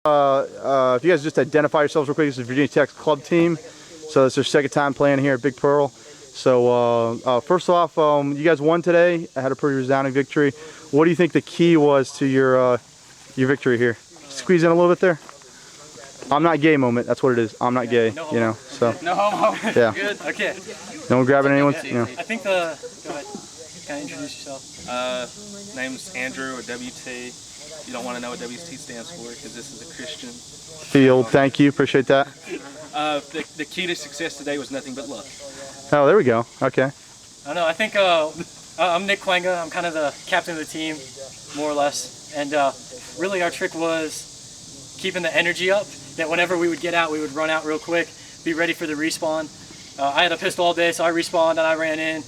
If you guys just identify yourselves real quick, this is Virginia Tech's club team. So it's their second time playing here at Big Pearl. So first off, you guys won today. I had a pretty resounding victory. What do you think the key was to your victory here? Squeeze in a little bit there. I'm not gay moment. That's what it is. I'm not gay. No you know. So. No homo. Yeah. Good. Okay. No one grabbing anyone's. You know. I think go ahead. Kind of introduce yourself. Name's Andrew, or WT. You don't want to know what WT stands for because this is a Christian field. Thank you. Appreciate that. The key to success today was nothing but luck. Oh, there we go. Okay. I don't know. I think I'm Nick Quenga. I'm kind of the captain of the team, more or less. And really our trick was keeping the energy up, that whenever we would get out, we would run out real quick, be ready for the respawn. I had a pistol all day, so I respawned and I ran in.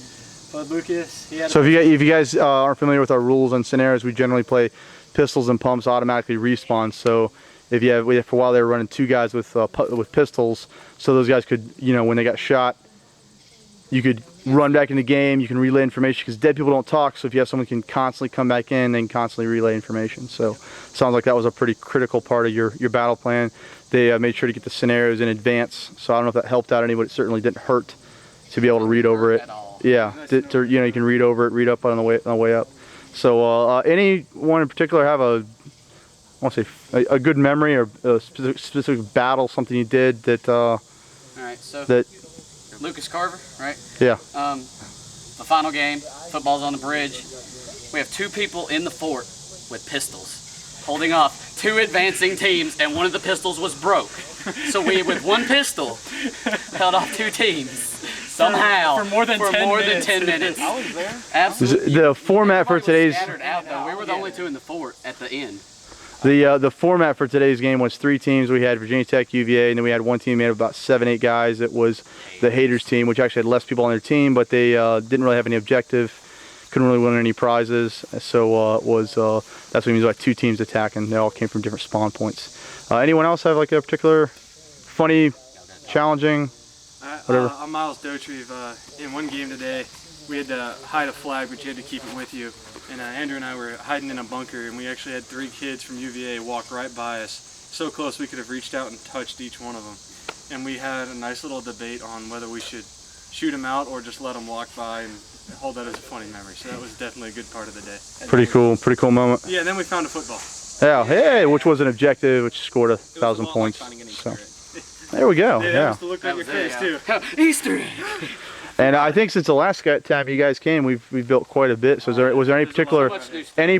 But Lucas, he had so if you guys aren't familiar with our rules and scenarios, we generally play pistols and pumps automatically respawn. So if you have, for a while they were running two guys with pistols, so those guys could, you know, when they got shot, you could run back in the game, you can relay information, because dead people don't talk, so if you have someone who can constantly come back in, they can constantly relay information. So sounds like that was a pretty critical part of your battle plan. They made sure to get the scenarios in advance, so I don't know if that helped out any, but it certainly didn't hurt to be able to read over it. Yeah, you know, you can read over it, read up on the way up. So anyone in particular have I want to say a good memory or a specific battle, something you did that all right, so that Lucas Carver, right? Yeah. The final game, football's on the bridge. We have two people in the fort with pistols holding off two advancing teams, and one of the pistols was broke. So we, with one pistol, held off two teams somehow for more than 10 minutes. I was there. Absolutely. The format for today's Scattered out, though. We were the only two in the fort at the end. the format for today's game was three teams. We had Virginia Tech, UVA, and then we had one team made of about 7-8 guys. It was the Haters team, which actually had less people on their team, but they didn't really have any objective, couldn't really win any prizes. So that's what it means by two teams attacking. They all came from different spawn points. Anyone else have like a particular funny, challenging, whatever? I'm Miles Dotrieve. In one game today, we had to hide a flag, but you had to keep it with you. And Andrew and I were hiding in a bunker, and we actually had 3 kids from UVA walk right by us, so close we could have reached out and touched each one of them. And we had a nice little debate on whether we should shoot them out or just let them walk by and hold that as a funny memory. So that was definitely a good part of the day. Pretty cool moment. Yeah, and then we found a football. Yeah, hey, which was an objective, which scored 1,000 points. So there we go. Yeah, that was the look on your face too. Easter. And I think since the last time you guys came, we've built quite a bit. So was there any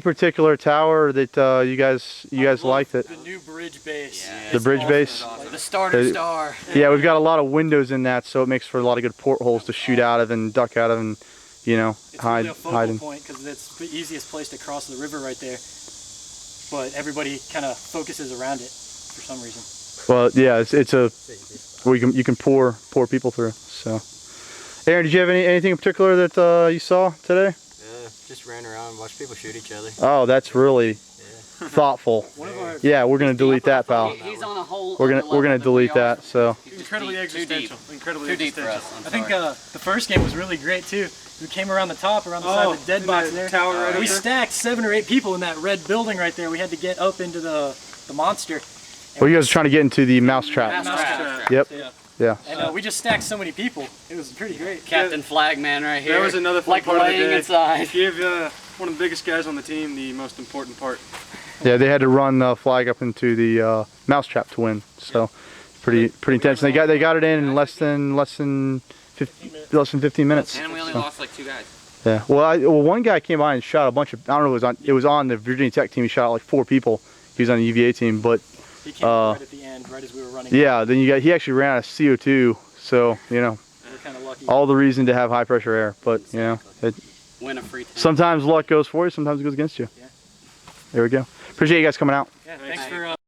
particular tower that you guys liked? It? The new bridge base. Yeah, the bridge base. The starter star. Yeah, we've got a lot of windows in that, so it makes for a lot of good portholes to shoot out of and duck out of, and you know, it's hide. It's really a focal point because it's the easiest place to cross the river right there. But everybody kind of focuses around it for some reason. Well, yeah, it's a where you can pour people through. So, Aaron, did you have anything in particular that you saw today? Just ran around and watched people shoot each other. Oh, that's really thoughtful. Yeah, we're gonna delete that, pal. He's on a whole. We're gonna delete that. So Incredibly existential. Incredibly Too deep for existential. us. I think the first game was really great too. We came around the top, around the side of the dead box there. Tower right We up there. stacked 7 or 8 people in that red building right there. We had to get up into the monster. well, you guys are trying to get into the mousetrap. Mousetrap. Yep. Yeah. Yeah. And we just stacked so many people. It was pretty great. Captain Flagman right here. That was another fun like part of the laying day. inside. Give one of the biggest guys on the team the most important part. Yeah, they had to run the flag up into the mousetrap to win. So pretty intense. And they got it in less than 15 minutes. And we only So. lost like 2 guys. Yeah. Well, one guy came by and shot a bunch of. I don't know. It was on the Virginia Tech team. He shot out like 4 people. He was on the UVA team, but He came right at the end, right as we were running. yeah. Then he actually ran out of CO2. So you know, We were kind of lucky. all the reason to have high pressure air. But you know, Win a free 10. sometimes luck goes for you. Sometimes it goes against you. Yeah. There we go. Appreciate you guys coming out. Yeah, thanks for.